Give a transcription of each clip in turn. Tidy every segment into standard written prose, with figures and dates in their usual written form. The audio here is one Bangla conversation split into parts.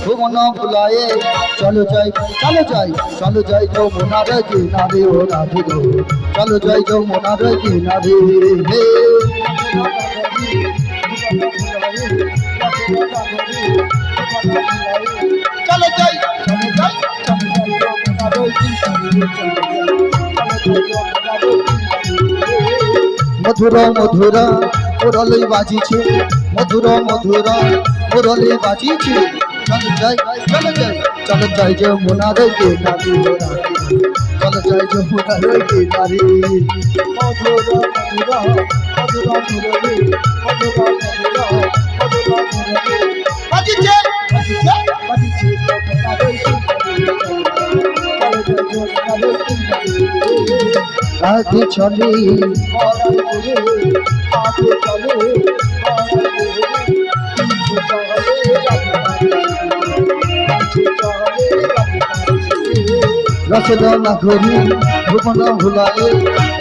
ভুবন ভুলায়ে চলো যাই যমুনার কিনারে ও রাধে গো চলো যাই যমুনার কিনারে হে চলো যাই মধুর মধুর মুরলী বাজিছে মধুর মধুর মুরলী বাজিছে চলো যাই যমুনার কিনারে চলো যাই যমুনার কিনারে মধুর মধুর মধুর মুরলী বাজিছে আগে চলে রসদ নাগরী ভুবন ভুলায়ে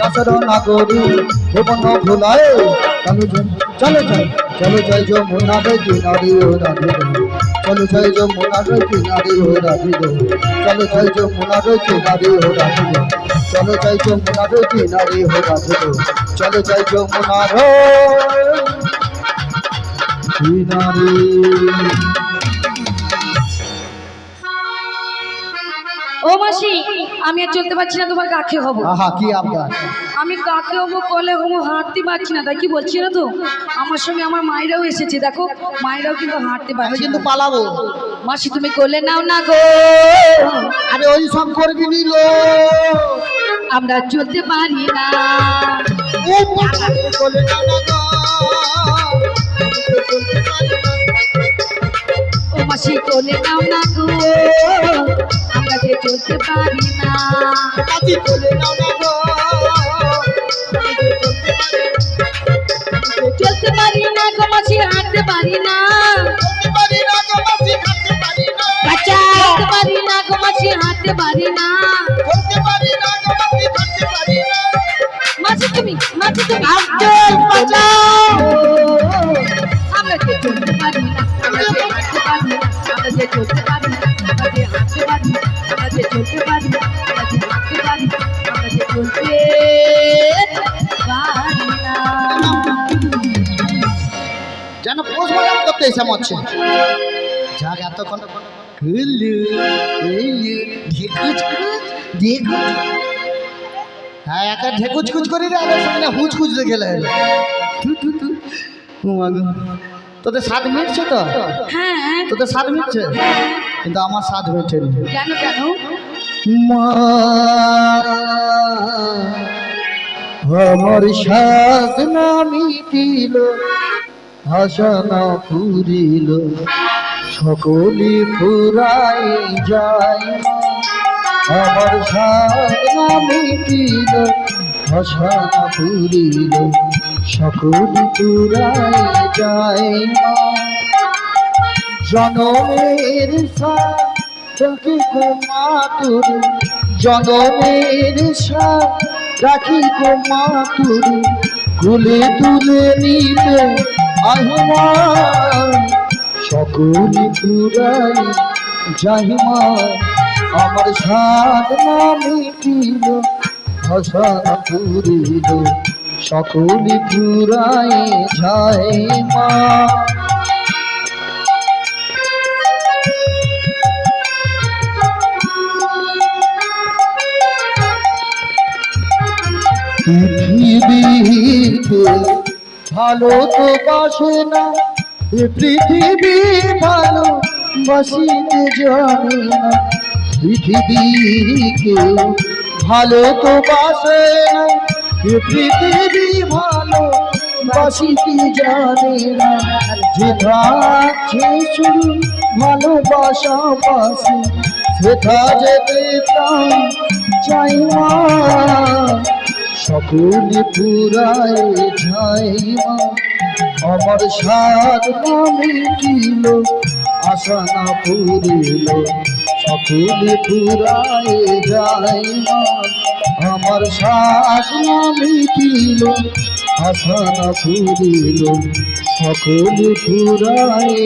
রসদ নাগরী ভুবন ভুলায়ে চলো যাই যমুনার কিনারে ও রাধে গো চলো যাই যমুনার কিনারে ও রাধে গো চলো যাই যমুনার কিনারে ও রাধে গো চলো যাই যমুনার কিনারে ও রাধে গো চলো যাই যমুনার কিনারে। ও মাসি আমি আর চলতে পারছি না, তোমার কাকে হবো? আহা কি আপনার আমি কাকে হবো কলে হবো হাঁটতে পারছি না, তাই কি বলছি না তো আমার সঙ্গে আমার মায়েরাও এসেছে, দেখো মায়েরাও কিন্তু হাঁটতে পারছে, কিন্তু পালাবো। মাসি তুমি কোলে নাও না গো, আরে ওই সব করবি নিল আমরা চলতে পারি না, কোলে নাও না গো ও মাসি কোলে নাও না গো আমরা যে চলতে পারি না, কোলে নাও না গো চলতে পারি না গো মাসি হাঁটতে পারি না, বাচ্চা চলতে পারি না গো মাসি হাঁটতে পারি না, মাসি তুমি আমরা যে চলতে পারি না, আমরা যে হাঁটতে পারি না, আমরা যে চলতে পারি না, আমরা যে হাঁটতে পারি না, আমরা যে চলতে পারি না, আমরা যে হাঁটতে পারি না, আমরা যে চলতে পারি না, যেন পোষবাজার করতে এসে মরছে যাক এতক্ষণ হ্যাঁ একা ঢেকুচকুচ করি রে আমার সামনে হুচকুচ দেখে লাগে তোদের স্বাদ মিটছে তো? হ্যাঁ তোদের স্বাদ মিটছে কিন্তু আমার স্বাদ মিটছে কেন কেন মা আমার স্বাদ না মিটিল হাসানা পুরিল সকলি ফুরাই যায় আমার স্বাদ না মিটিল হাসানা পুরিল সকলি ফুরাই যায় জনমের সাথে মাতুর জনমের সাথে রাখি গো মাতুর কুলে তুলে নিতে আহিমা সকলি পুরাই যাহিমা আমার স্বাদ না মিটিল হাসানা পুরিল সকলি পুরাই যাইমা পৃথিবীতে ভালো তো বাসে না এ পৃথিবী ভালো বাসিতে জানে না পৃথিবীকে ভালো তো বাসে না এ পৃথিবী ভালো বাসিতে জানে না যেথা আছে শুধু ভালোবাসা বাসে সেথা যেতে প্রাণ চাই মা সকলি পুরায় যাইমা আমার স্বাদ না মিটিল আশা না পুরিল সকলি পুরায় যাইমা আমার স্বাদ না মিটিল আশা না পুরিল সকলি পুরায়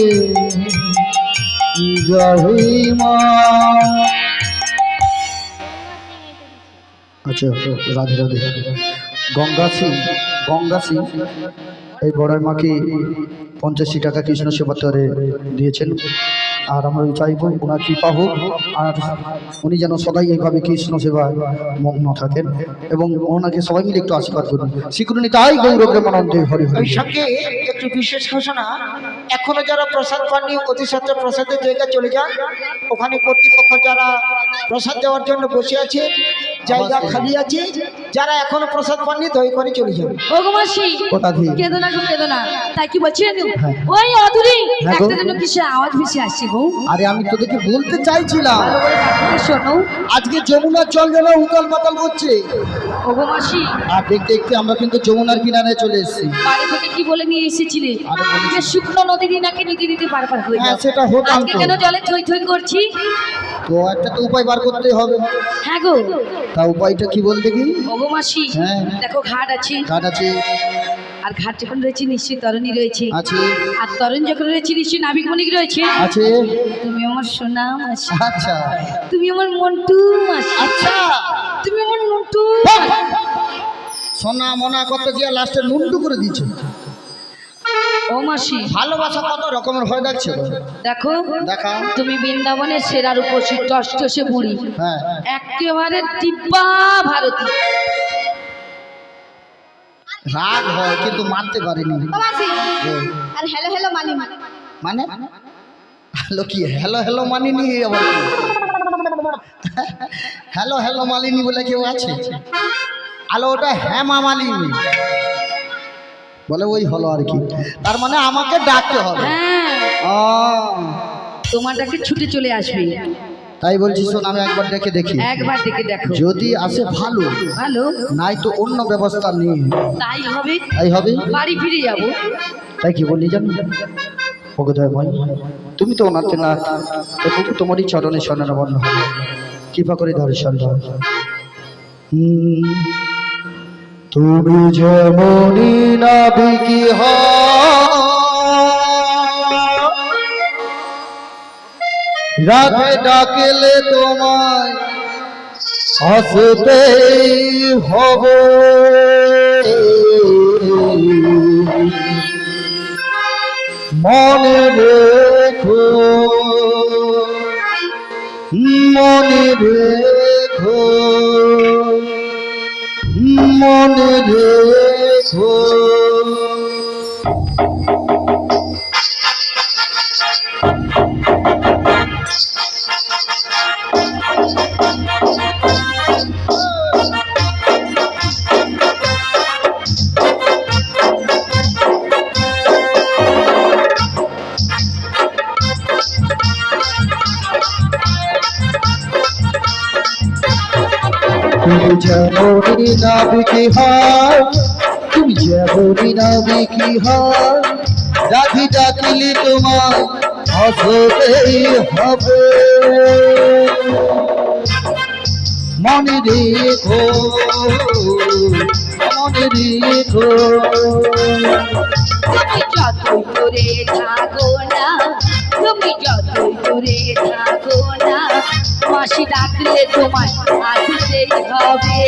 জয় মা। আচ্ছা রাধে রাধে। গঙ্গা সিং এই বড়াই মাকে 85 টাকা কৃষ্ণ সেবা করে দিয়েছেন। আর আমরা চাইব ওনার কৃপা হোক, আর উনি যেন সদাই এইভাবে কৃষ্ণ সেবায় মগ্ন থাকেন, এবং ওনাকে সবাই মিলে একটু আশীর্বাদ করুন। শিখুনি তাই গৌরবের মনন্দে হরি হরি। ওই সঙ্গে একটু বিশেষ ঘোষণা, এখনো যারা প্রসাদ পাননি অতি সত্ত্বে প্রসাদের জায়গা চলে যান। ওখানে কর্তৃপক্ষ যারা প্রসাদ দেওয়ার জন্য বসে আছে, জায়গা খালি আছে। যারা এখনো প্রসাদ পাননি দয়া করে চলে যাবে। ওগো মাসি কোথা দিয়ে? কেঁদো না গো, কেঁদো না। তাই কি বলছি আমি? হ্যাঁ। ওই অদূরে হ্যাঁ গো। একটা যেন কিসের আওয়াজ ভেসে আসছে গো। আরে আমি তোদেরকে বলতে চাইছিলাম, ভালো করে কান দিয়ে শোনো। আজকে যমুনার জল যেন উতাল পাতাল করছে। ওগো মাসি, আর দেখতে দেখতে আমরা কিন্তু যমুনার কিনারে চলে এসেছি। বাড়ি থেকে কি বলে নিয়ে এসেছিলে? আরে বলেছি। যে শুকনো নদীর নাকি নিতে নিতে বারবার হয়ে হ্যাঁ, যাও। সেটা হতাম আজকে তো। কেন জলে থই থই করছি? তো একটা তো উপায় বার করতে হবে। হ্যাঁ গো। তা উপায়টা কি বল দেখি? ওগো মাসি, হ্যাঁ। দেখো ঘাট আছে, ঘাট আছে। আর ঘাট যখন রয়েছে নিশ্চয়ই তরণী রয়েছে, আছে। আর তরণ যখন রয়েছে নিশ্চয়ই নাবিক মণিক রয়েছে। আছে। তুমি আমার সোনা মাসি, আচ্ছা তুমি আমার মন্টু মাসি, আচ্ছা। তুমি আমার মন্টু। সোনা মনা করতে গিয়ে লাস্টে নুন্ডু করে দিয়েছে। ও মাসি, ভালোবাসা কত রকমের ভয় দেখছে। দেখো দেখা। তুমি বৃন্দাবনের সেরার উপসী টসটসে বুড়ি, হ্যাঁ। একেবারে দিব্যা ভারতী। রাগ হয় কিন্তু মানতে পারিনি। আর হ্যালো হ্যালো মানি মানে হ্যালো কি হ্যালো হ্যালো মানিনি আবার কি? হ্যালো হ্যালো মালিনী বলে কেউ আছে? আলো ওটা হ্যামা মালিনী বলে, ওই হলো আর কি। তার মানে আমাকে ডাকতে হবে। হ্যাঁ, তোমারটাকে ছুটে চলে আসবে। তাই বলছি, শোন আমি একবার ডেকে দেখি, একবার দেখে দেখো, যদি আসে ভালো, ভালো নাই তো অন্য ব্যবস্থা নেই। তাই হবে, তাই হবে। বাড়ি ফিরে যাব। তাই কি বলি জানো ভগদয় ভাই, তুমি তো ওনাতে না, তবু তোমারই চরণে স্বর্ণাবন্ন হবে, কৃপা করে দর্শন দাও। তুমি যেমনি নাবিকি রাতে ডাকলে তোমায় আসতেই হবে, মনে রেখো, মনে রেখো, মনে রেখো। তুমি যেমনি নাবিকি হার, তুমি যেমনি নাবিকি হার, রাধি ডাকিলি তোমার আসতেই হবে, মনে রেখো, মনে রেখো। তুমি যতই দূরে থাকো না, তুমি যতই দূরে থাকো না, মাসি ডাকলে তোমায় আসতেই হবে,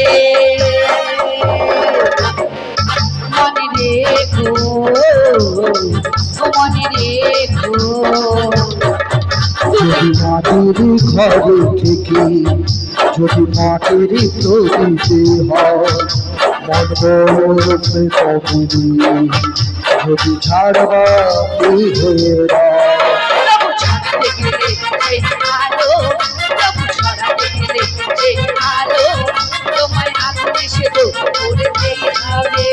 মনে রেখো, মনে রেখো। যদি মাটির ঘরে থেকে, যদি মাটির প্রদীপে হয়, মন বলবে কবুলি, যদি ছাড়বা এই হয়ে তবু ছড়াতে গেলে এই আলো, তবু ছড়াতে গেলে এই আলো, তোমায় আগুনে সেতো করতেই হবে,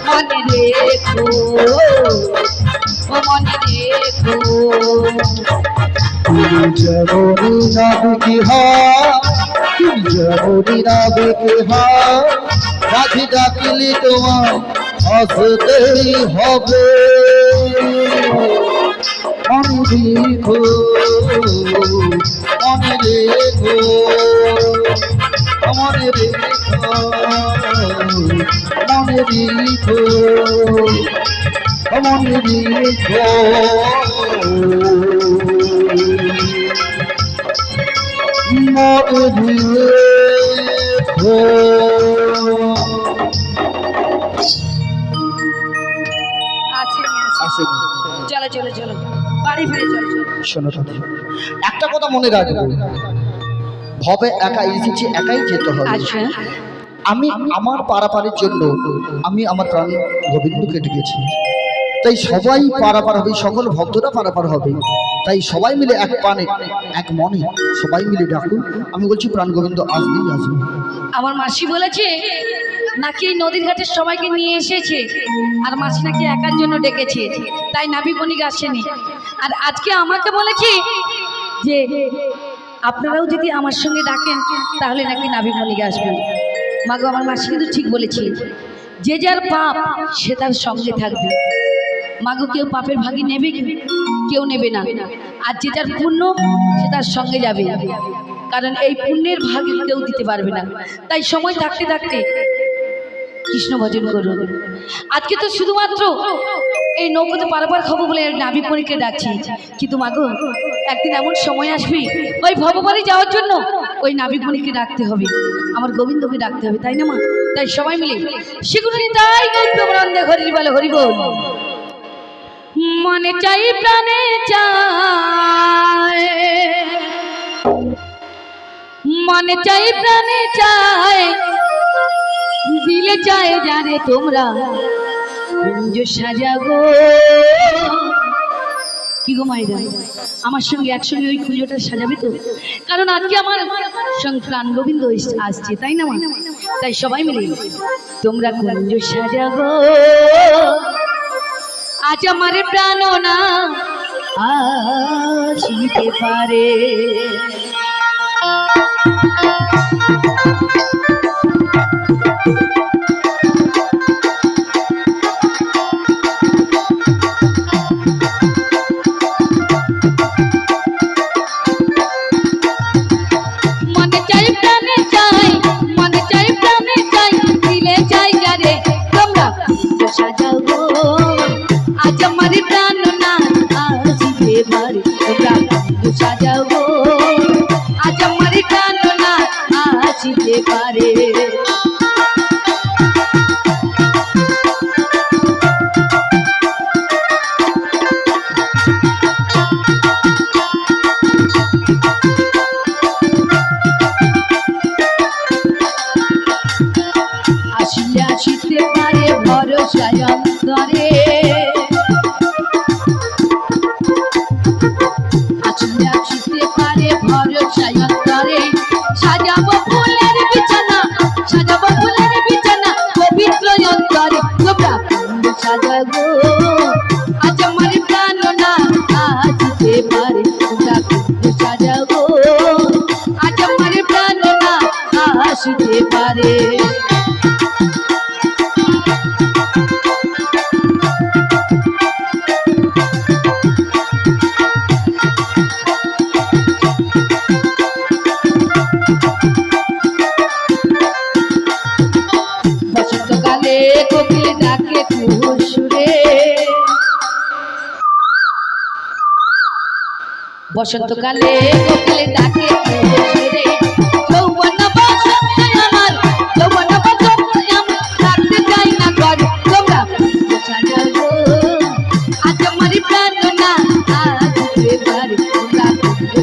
মনে রেখো, ও মনে রেখো। তুমি যেমনি নাবিকি হার, তুমি যেমনি নাবিকি হার, রাধি ডাকিলি তোমার আসতেই হবে, মনে রেখো, মনে রেখো, মনে রেখো, মনে রেখো, আসেনি আসেনি চলো চলো চলো বাড়ি ফিরে চলো চলো শোনো দাদা, একটা কথা মনে রাখবো, ভবে একা এসেছি, একাই যেতে হবে। আচ্ছা আমি আমার পারাপারের জন্য আমি আমার প্রাণ গোবিন্দকে ডেকেছি, তাই সবাই পারাপার হবে, সকল ভক্তরা পারাপার হবে, তাই সবাই মিলে এক পানে এক মনে সবাই মিলে ডাকুন। আমি বলছি প্রাণ গোবিন্দ আসবেই আসবে। আমার মাসি বলেছে নাকি এই নদীর ঘাটের সবাইকে নিয়ে এসেছে, আর মাসি নাকি একার জন্য ডেকেছে, তাই নাবিকণিক আসেনি। আর আজকে আমাকে বলেছে যে আপনারাও যদি আমার সঙ্গে ডাকেন তাহলে নাকি নাবিকণিক আসবেন। মাগো আমার মাসি কিন্তু ঠিক বলেছে, যে যার পাপ সে তার সঙ্গে থাকবে। মাগো কেউ পাপের ভাগী নেবে কি? কেউ নেবে না। আর যে যার পুণ্য সে তার সঙ্গে যাবে, কারণ এই পুণ্যের ভাগ কেউ দিতে পারবে না। তাই সময় থাকতে থাকতে কৃষ্ণ ভজন করুন। আজকে তো শুধুমাত্র এই নৌকোতে পারাপার খাবো বলে নাবিকণিককে ডাকছি, কিন্তু মাগো একদিন এমন সময় আসবে ওই ভববাড়ি যাওয়ার জন্য ওই নাবিকণিককে ডাকতে হবে, আমার গোবিন্দকে ডাকতে হবে, তাই না মা? তাই সবাই মিলে সেগুলো তাই গৌরবন্দে হরি বলে হরি বল। মনে চাই প্রাণে চায়, মনে চাই প্রাণে চায়, দিলে চায় জানে তোমরা কুঞ্জ সাজাগো। কি গো মাইরা, আমার সঙ্গে একসঙ্গে ওই কুঞ্জটা সাজাবে তো? কারণ আজকে আমার সঙ্গে প্রাণ গোবিন্দ আসছে, তাই না মা? তাই সবাই মিলে তোমরা কুঞ্জ সাজাগো, আজ আমার প্রাণ না আসিতে পারে। মনে চাই প্রাণে চাই, মনে চাই প্রাণে চাই, দিলে চাই যারে তোমরা সাজাও গো, আজ আমার প্রাণ না আসিতে পারে। তোমরা সাজাও গো, আজ আমার প্রাণ না আসিতে পারে। আসিয়া আসিতে পারে ভরসায় অন্তরে, আসিয়া আসিতে পারে ভরসায় অন্তরে। সাজাবো ফুলের বিছানা, সাজাবো ফুলের বিছানা পবিত্র অন্তরে। তোমরা কুঞ্জ সাজাগো, আজ আমার প্রাণ না আসিতে পারে। তোমরা কুঞ্জ সাজাগো, আজ আমার প্রাণ না আসিতে পারে। বসন্তকালে কোকিল ডাকে কুসুরে, বসন্তকালে কোকিল ডাকে কুসুরে। যৌবন বসন্ত আমার, যৌবন বসন্ত আমার, থাকতে চাই না ঘরে। তোমরা সাজাগো, আজ আমার প্রাণ না আসিতে পারে। তোমরা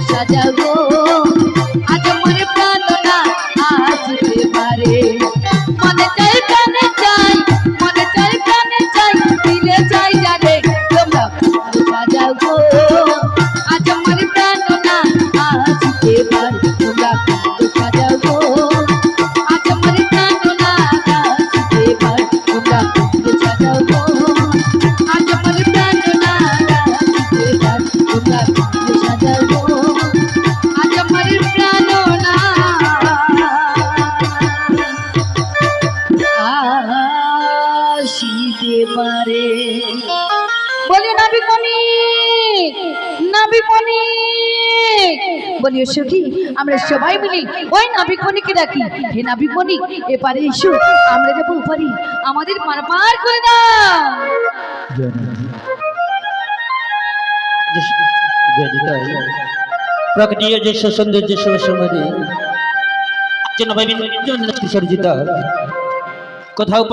সাজাগো, আজ আমার প্রাণ না আসিতে পারে। মনে চাই প্রাণে চাই, মনে চাই প্রাণে চাই, দিলে চাই জানে তোমরা সাজাগো, আজ আমার প্রাণ না আসিতে পারে। তোমরা সাজাগো, আজ আমার প্রাণ না আসিতে পারে। তোমরা সাজাগো, আজ আমার প্রাণ না আসিতে পারে। তোমরা সাজাগো, আজ আমার প্রাণ না আসিতে পারে। বলি নাবিকণিক, নাবিকণিক, বলি সখী আমরা সবাই মিলে ওই নাবিকণিককে ডাকি। হে নাবিকণিক, এপারে এসো, আমরা যাবো ওপারে, আমাদের পারাপার করে দাও। প্রকৃতির যে সৌন্দর্য সৌন্দর্য যেন ভাবি কিশোর জিতা কোথাও